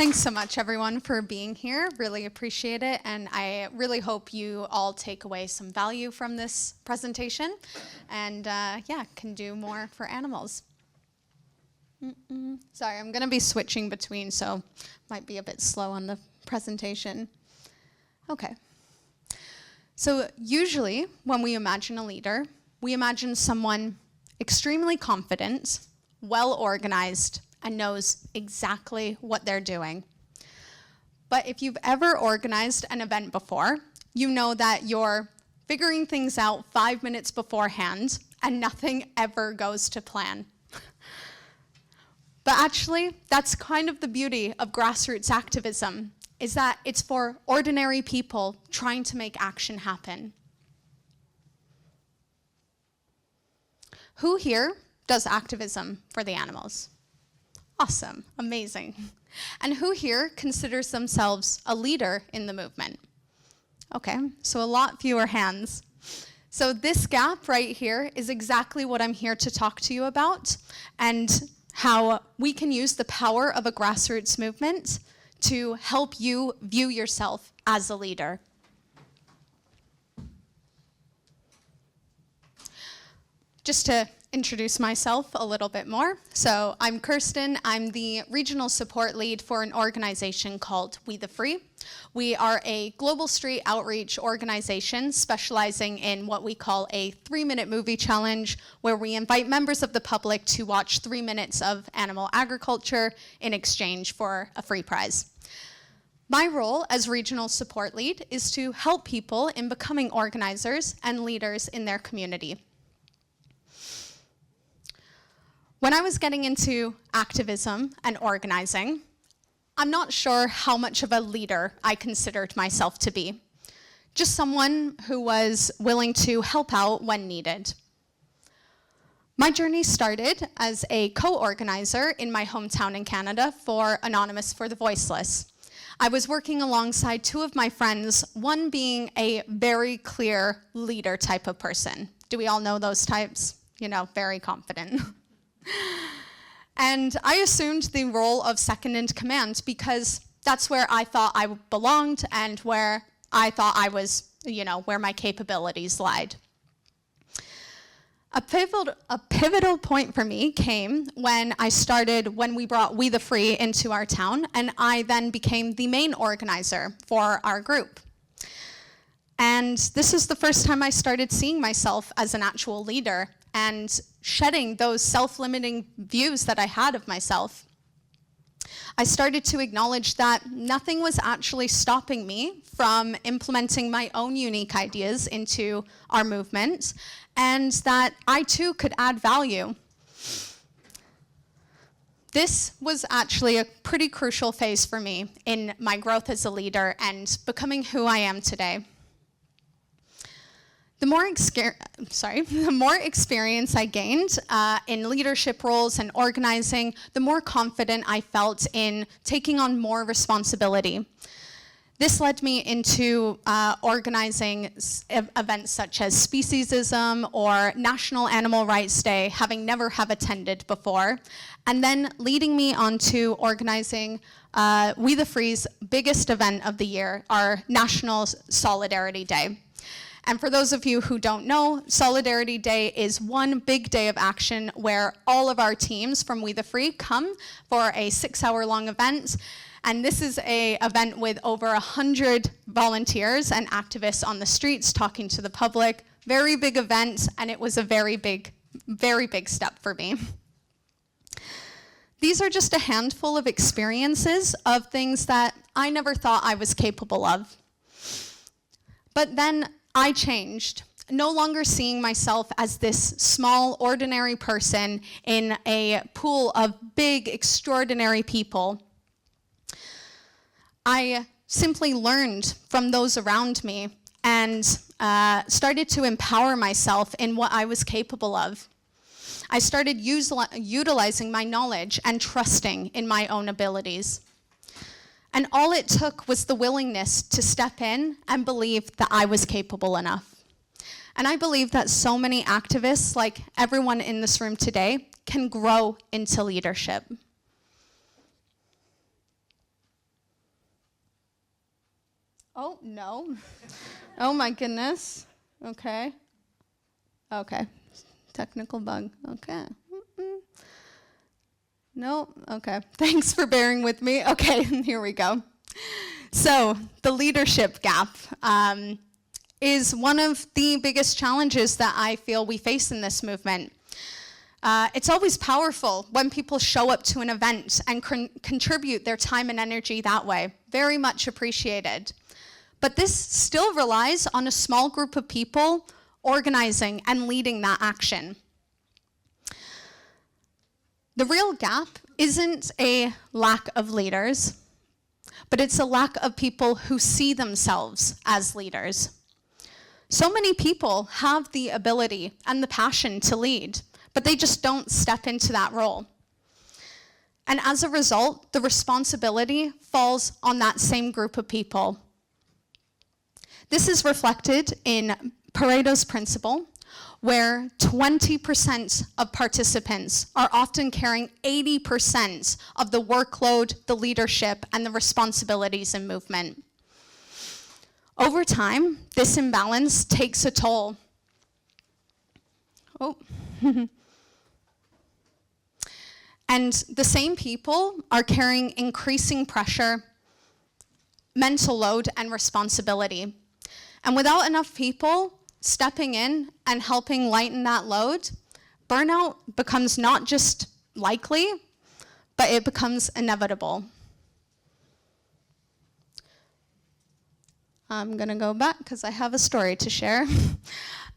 Thanks so much, everyone, for being here. Really appreciate it, and I really hope you all take away some value from this presentation, and can do more for animals. Sorry, I'm going to be switching between, so might be a bit slow on the presentation. Okay. So usually, when we imagine a leader, we imagine someone extremely confident, well-organized, and knows exactly what they're doing. But if you've ever organized an event before, you know that you're figuring things out 5 minutes beforehand, and nothing ever goes to plan. But actually, that's kind of the beauty of grassroots activism, is that it's for ordinary people trying to make action happen. Who here does activism for the animals? Awesome, amazing. And who here considers themselves a leader in the movement? Okay, so a lot fewer hands. So this gap right here is exactly what I'm here to talk to you about, and how we can use the power of a grassroots movement to help you view yourself as a leader. Just to introduce myself a little bit more. So I'm Kirsten. I'm the regional support lead for an organization called We the Free. We are a global street outreach organization specializing in what we call a 3-minute movie challenge, where we invite members of the public to watch 3 minutes of animal agriculture in exchange for a free prize. My role as regional support lead is to help people in becoming organizers and leaders in their community. When I was getting into activism and organizing, I'm not sure how much of a leader I considered myself to be. Just someone who was willing to help out when needed. My journey started as a co-organizer in my hometown in Canada for Anonymous for the Voiceless. I was working alongside 2 of my friends, one being a very clear leader type of person. Do we all know those types? You know, very confident. And I assumed the role of second in command because that's where I thought I belonged and where I thought I was, where my capabilities lied. A pivotal point for me came when we brought We the Free into our town, and I then became the main organizer for our group. And this is the first time I started seeing myself as an actual leader and shedding those self-limiting views that I had of myself. I started to acknowledge that nothing was actually stopping me from implementing my own unique ideas into our movement, and that I too could add value. This was actually a pretty crucial phase for me in my growth as a leader and becoming who I am today. The more experience I gained in leadership roles and organizing, the more confident I felt in taking on more responsibility. This led me into organizing events such as Speciesism or National Animal Rights Day, having never have attended before, and then leading me on to organizing We the Free's biggest event of the year, our National Solidarity Day. And for those of you who don't know, Solidarity Day is one big day of action where all of our teams from We the Free come for a 6-hour-long event. And this is an event with over 100 volunteers and activists on the streets talking to the public. Very big event, and it was a very big step for me. These are just a handful of experiences of things that I never thought I was capable of. But then I changed, no longer seeing myself as this small, ordinary person in a pool of big, extraordinary people. I simply learned from those around me and started to empower myself in what I was capable of. I started utilizing my knowledge and trusting in my own abilities. And all it took was the willingness to step in and believe that I was capable enough. And I believe that so many activists, like everyone in this room today, can grow into leadership. Oh, no. Oh, my goodness. Okay. Okay. Technical bug. Okay. No. Okay. Thanks for bearing with me. Okay, here we go. So, the leadership gap is one of the biggest challenges that I feel we face in this movement. It's always powerful when people show up to an event and contribute their time and energy that way. Very much appreciated. But this still relies on a small group of people organizing and leading that action. The real gap isn't a lack of leaders, but it's a lack of people who see themselves as leaders. So many people have the ability and the passion to lead, but they just don't step into that role. And as a result, the responsibility falls on that same group of people. This is reflected in Pareto's principle, where 20% of participants are often carrying 80% of the workload, the leadership, and the responsibilities in movement. Over time, this imbalance takes a toll. Oh. And the same people are carrying increasing pressure, mental load, and responsibility. And without enough people stepping in and helping lighten that load, burnout becomes not just likely, but it becomes inevitable. I'm gonna go back because I have a story to share.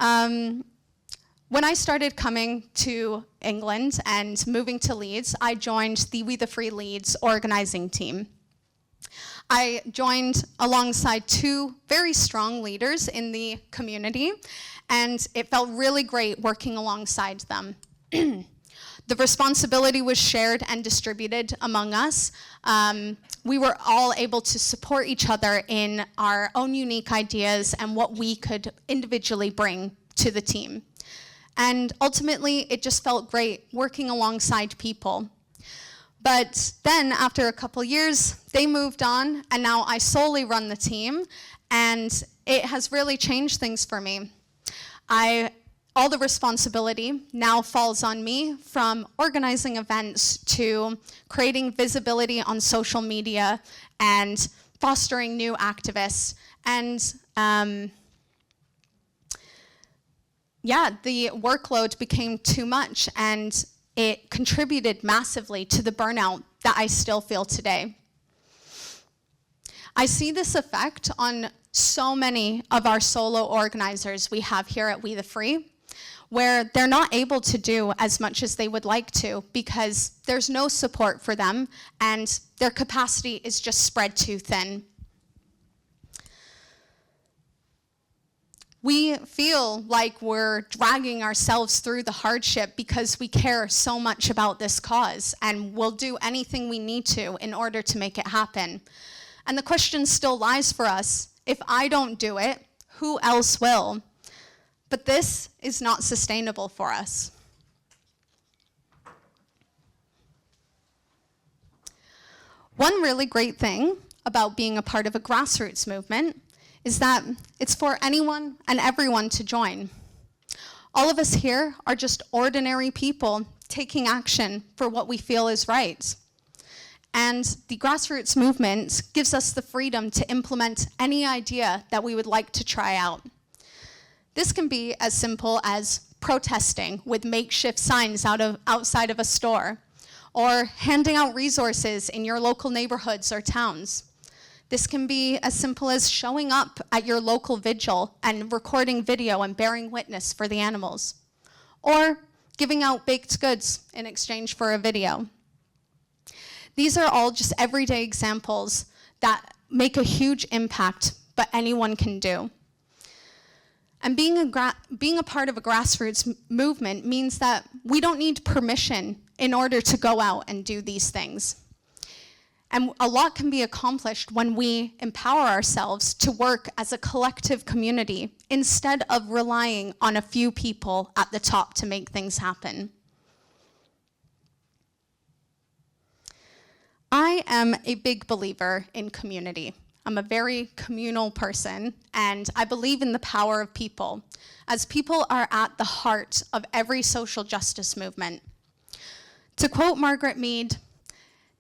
When I started coming to England and moving to Leeds, I joined the We the Free Leeds organizing team. I joined alongside two very strong leaders in the community, and it felt really great working alongside them. The responsibility was shared and distributed among us. We were all able to support each other in our own unique ideas and what we could individually bring to the team. And ultimately, it just felt great working alongside people. But then, after a couple years, they moved on, and now I solely run the team, and it has really changed things for me. All the responsibility now falls on me, from organizing events to creating visibility on social media and fostering new activists. And the workload became too much, and it contributed massively to the burnout that I still feel today. I see this effect on so many of our solo organizers we have here at We the Free, where they're not able to do as much as they would like to because there's no support for them and their capacity is just spread too thin. We feel like we're dragging ourselves through the hardship because we care so much about this cause, and we'll do anything we need to in order to make it happen. And the question still lies for us: if I don't do it, who else will? But this is not sustainable for us. One really great thing about being a part of a grassroots movement is that it's for anyone and everyone to join. All of us here are just ordinary people taking action for what we feel is right. And the grassroots movement gives us the freedom to implement any idea that we would like to try out. This can be as simple as protesting with makeshift signs outside of a store, or handing out resources in your local neighborhoods or towns. This can be as simple as showing up at your local vigil and recording video and bearing witness for the animals, or giving out baked goods in exchange for a video. These are all just everyday examples that make a huge impact, but anyone can do. And being a part of a grassroots movement means that we don't need permission in order to go out and do these things. And a lot can be accomplished when we empower ourselves to work as a collective community instead of relying on a few people at the top to make things happen. I am a big believer in community. I'm a very communal person, and I believe in the power of people, as people are at the heart of every social justice movement. To quote Margaret Mead,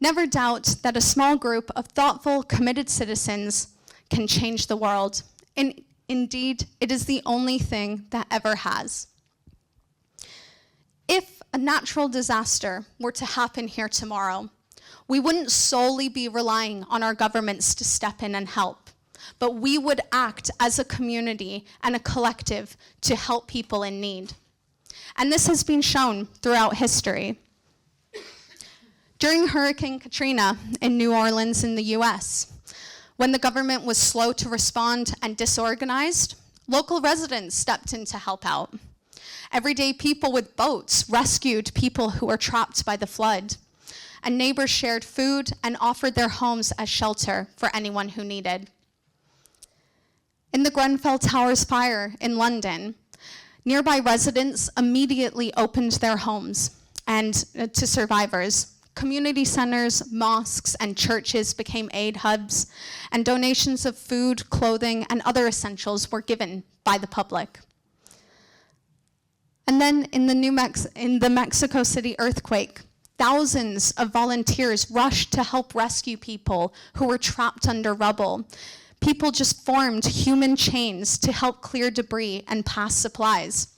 "Never doubt that a small group of thoughtful, committed citizens can change the world. And indeed, it is the only thing that ever has." If a natural disaster were to happen here tomorrow, we wouldn't solely be relying on our governments to step in and help, but we would act as a community and a collective to help people in need. And this has been shown throughout history. During Hurricane Katrina in New Orleans in the US, when the government was slow to respond and disorganized, local residents stepped in to help out. Everyday people with boats rescued people who were trapped by the flood, and neighbors shared food and offered their homes as shelter for anyone who needed. In the Grenfell Towers fire in London, nearby residents immediately opened their homes and to survivors. Community centers, mosques, and churches became aid hubs, and donations of food, clothing, and other essentials were given by the public. And then in the Mexico City earthquake, thousands of volunteers rushed to help rescue people who were trapped under rubble. People just formed human chains to help clear debris and pass supplies.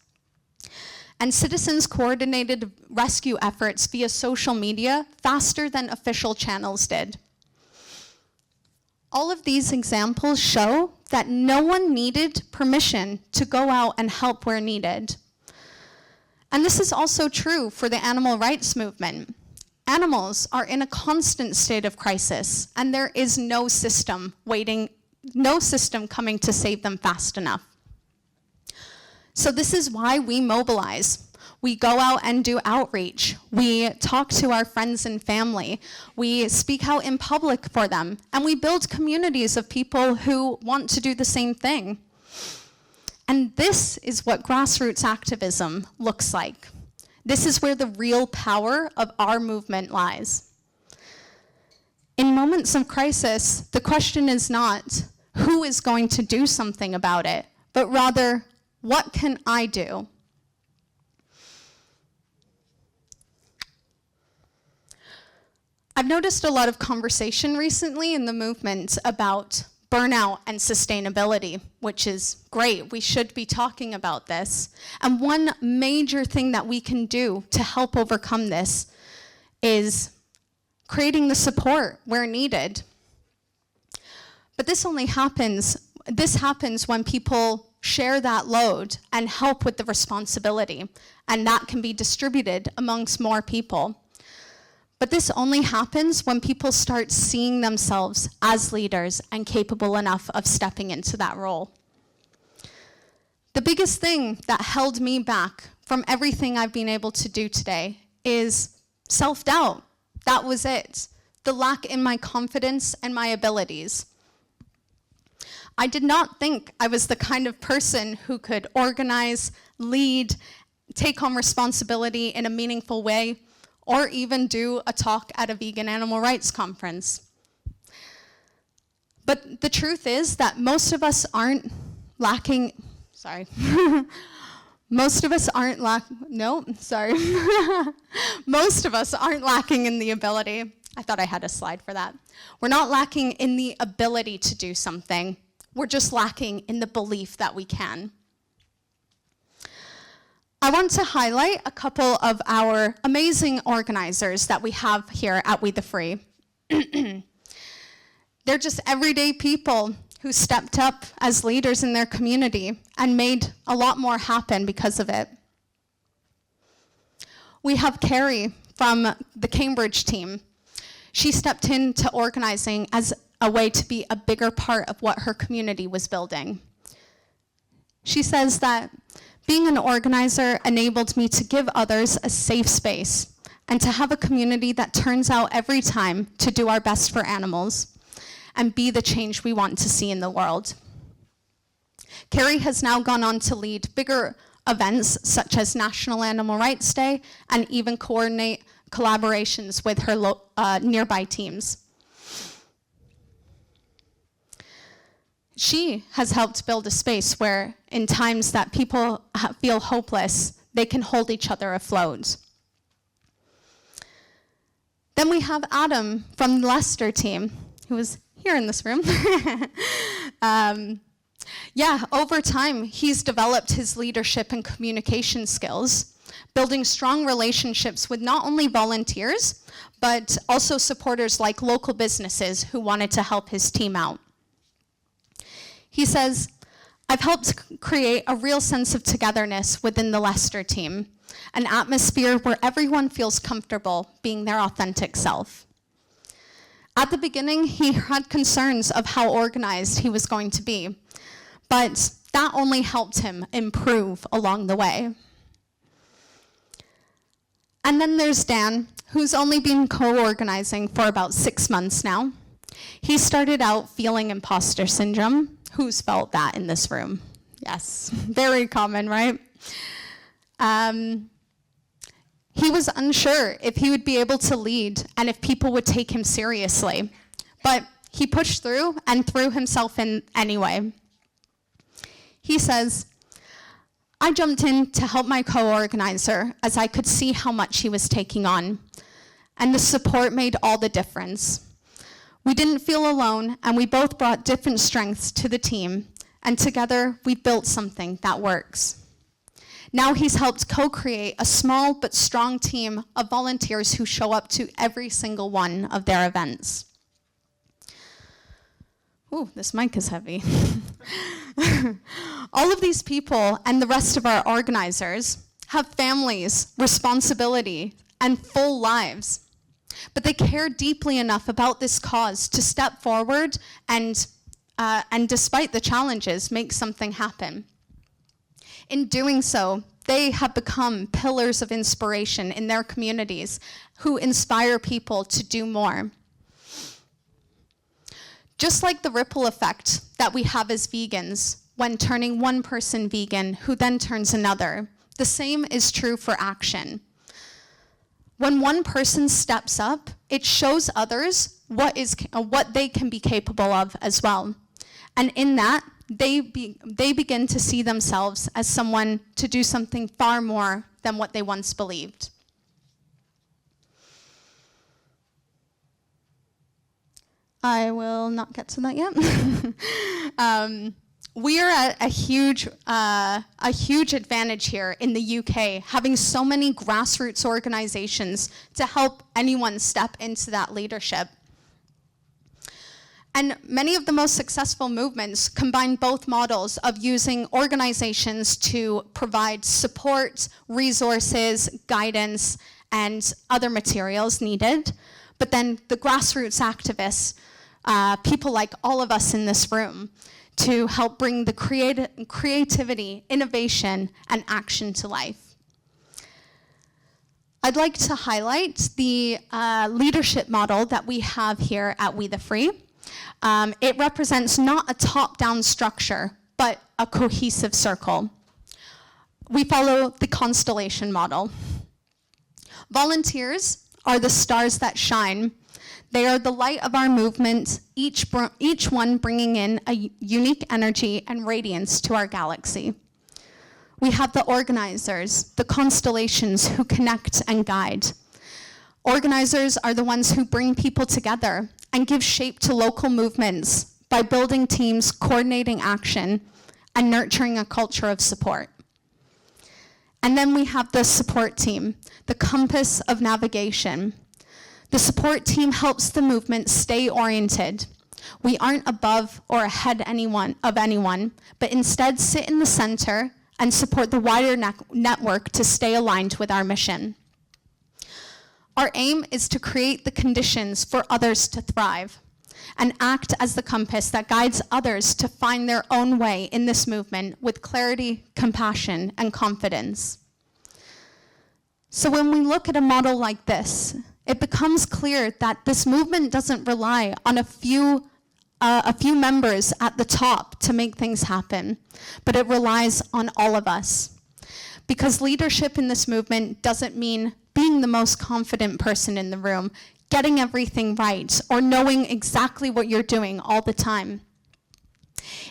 And citizens coordinated rescue efforts via social media faster than official channels did. All of these examples show that no one needed permission to go out and help where needed. And this is also true for the animal rights movement. Animals are in a constant state of crisis, and there is no system coming to save them fast enough. So this is why we mobilize. We go out and do outreach. We talk to our friends and family. We speak out in public for them, and we build communities of people who want to do the same thing. And this is what grassroots activism looks like. This is where the real power of our movement lies. In moments of crisis, the question is not who is going to do something about it, but rather, what can I do? I've noticed a lot of conversation recently in the movement about burnout and sustainability, which is great. We should be talking about this. And one major thing that we can do to help overcome this is creating the support where needed. But this happens when people share that load and help with the responsibility, and that can be distributed amongst more people. But this only happens when people start seeing themselves as leaders and capable enough of stepping into that role. The biggest thing that held me back from everything I've been able to do today is self-doubt. That was it. The lack in my confidence and my abilities. I did not think I was the kind of person who could organize, lead, take on responsibility in a meaningful way, or even do a talk at a vegan animal rights conference. But the truth is that most of us aren't lacking in the ability. I thought I had a slide for that. We're not lacking in the ability to do something. We're just lacking in the belief that we can. I want to highlight a couple of our amazing organizers that we have here at We the Free. They're just everyday people who stepped up as leaders in their community and made a lot more happen because of it. We have Carrie from the Cambridge team. She stepped into organizing as a way to be a bigger part of what her community was building. She says that being an organizer enabled me to give others a safe space and to have a community that turns out every time to do our best for animals and be the change we want to see in the world. Carrie has now gone on to lead bigger events such as National Animal Rights Day and even coordinate collaborations with her nearby teams. She has helped build a space where in times that people feel hopeless, they can hold each other afloat. Then we have Adam from the Leicester team, who is here in this room. Over time, he's developed his leadership and communication skills, building strong relationships with not only volunteers, but also supporters like local businesses who wanted to help his team out. He says, I've helped create a real sense of togetherness within the Leicester team, an atmosphere where everyone feels comfortable being their authentic self. At the beginning, he had concerns of how organized he was going to be, but that only helped him improve along the way. And then there's Dan, who's only been co-organizing for about 6 months now. He started out feeling imposter syndrome. Who's felt that in this room? Yes, very common, right? He was unsure if he would be able to lead and if people would take him seriously, but he pushed through and threw himself in anyway. He says, I jumped in to help my co-organizer as I could see how much he was taking on, and the support made all the difference. We didn't feel alone, and we both brought different strengths to the team, and together we built something that works. Now he's helped co-create a small but strong team of volunteers who show up to every single one of their events. Ooh, this mic is heavy. All of these people and the rest of our organizers have families, responsibility, and full lives. But they care deeply enough about this cause to step forward and despite the challenges, make something happen. In doing so, they have become pillars of inspiration in their communities who inspire people to do more. Just like the ripple effect that we have as vegans when turning one person vegan who then turns another, the same is true for action. When one person steps up, it shows others what they can be capable of as well. And in that, they begin to see themselves as someone to do something far more than what they once believed. I will not get to that yet. We are at a huge advantage here in the UK, having so many grassroots organizations to help anyone step into that leadership. And many of the most successful movements combine both models of using organizations to provide support, resources, guidance, and other materials needed. But then the grassroots activists, people like all of us in this room, to help bring the creativity, innovation, and action to life. I'd like to highlight the leadership model that we have here at We the Free. It represents not a top-down structure, but a cohesive circle. We follow the constellation model. Volunteers are the stars that shine. They are the light of our movement, each one bringing in a unique energy and radiance to our galaxy. We have the organizers, the constellations who connect and guide. Organizers are the ones who bring people together and give shape to local movements by building teams, coordinating action, and nurturing a culture of support. And then we have the support team, the compass of navigation. The support team helps the movement stay oriented. We aren't above or ahead of anyone, but instead sit in the center and support the wider network to stay aligned with our mission. Our aim is to create the conditions for others to thrive and act as the compass that guides others to find their own way in this movement with clarity, compassion, and confidence. So when we look at a model like this, it becomes clear that this movement doesn't rely on a few members at the top to make things happen, but it relies on all of us. Because leadership in this movement doesn't mean being the most confident person in the room, getting everything right, or knowing exactly what you're doing all the time.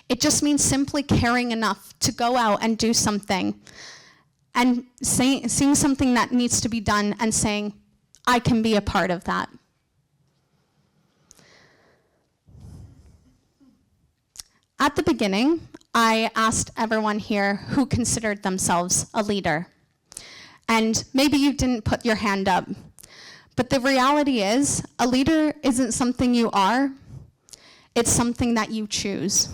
It just means simply caring enough to go out and do something and seeing something that needs to be done and saying, I can be a part of that. At the beginning, I asked everyone here who considered themselves a leader. And maybe you didn't put your hand up, but the reality is, a leader isn't something you are, it's something that you choose.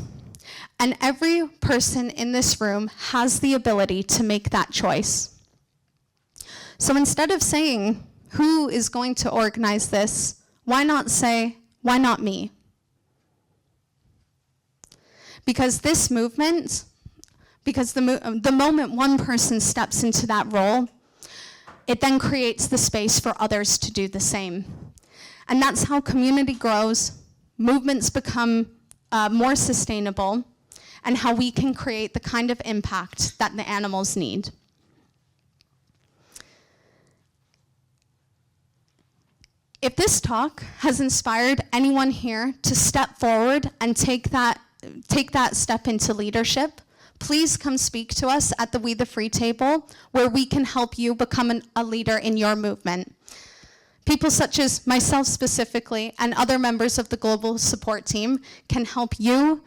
And every person in this room has the ability to make that choice. So instead of saying, who is going to organize this, why not say, why not me? Because this movement, the moment one person steps into that role, it then creates the space for others to do the same. And that's how community grows, movements become more sustainable, and how we can create the kind of impact that the animals need. If this talk has inspired anyone here to step forward and take that step into leadership, please come speak to us at the We the Free table, where we can help you become a leader in your movement. People such as myself specifically and other members of the global support team can help you,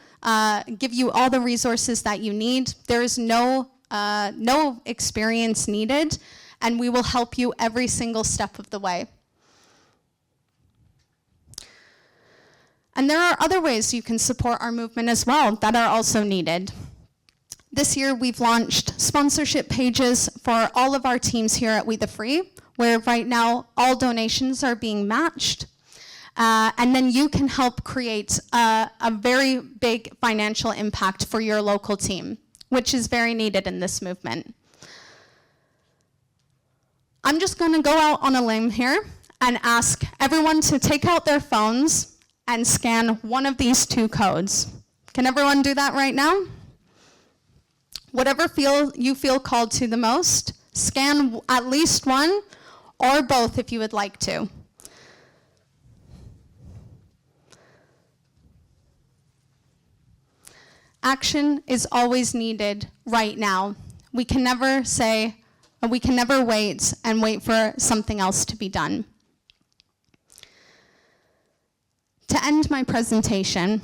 give you all the resources that you need. There is no experience needed, and we will help you every single step of the way. And there are other ways you can support our movement as well that are also needed. This year, we've launched sponsorship pages for all of our teams here at We the Free, where right now all donations are being matched. And then you can help create a very big financial impact for your local team, which is very needed in this movement. I'm just going to go out on a limb here and ask everyone to take out their phones and scan one of these two codes. Can everyone do that right now? Whatever you feel called to the most, scan at least one or both if you would like to. Action is always needed right now. We can never wait and wait for something else to be done. To end my presentation,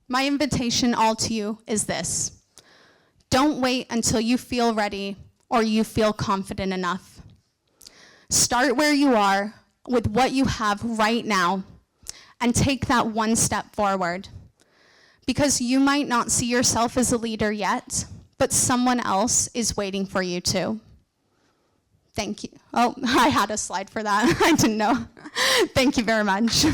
my invitation all to you is this. Don't wait until you feel ready or you feel confident enough. Start where you are with what you have right now and take that one step forward. Because you might not see yourself as a leader yet, but someone else is waiting for you to. Thank you. Oh, I had a slide for that. I didn't know. Thank you very much.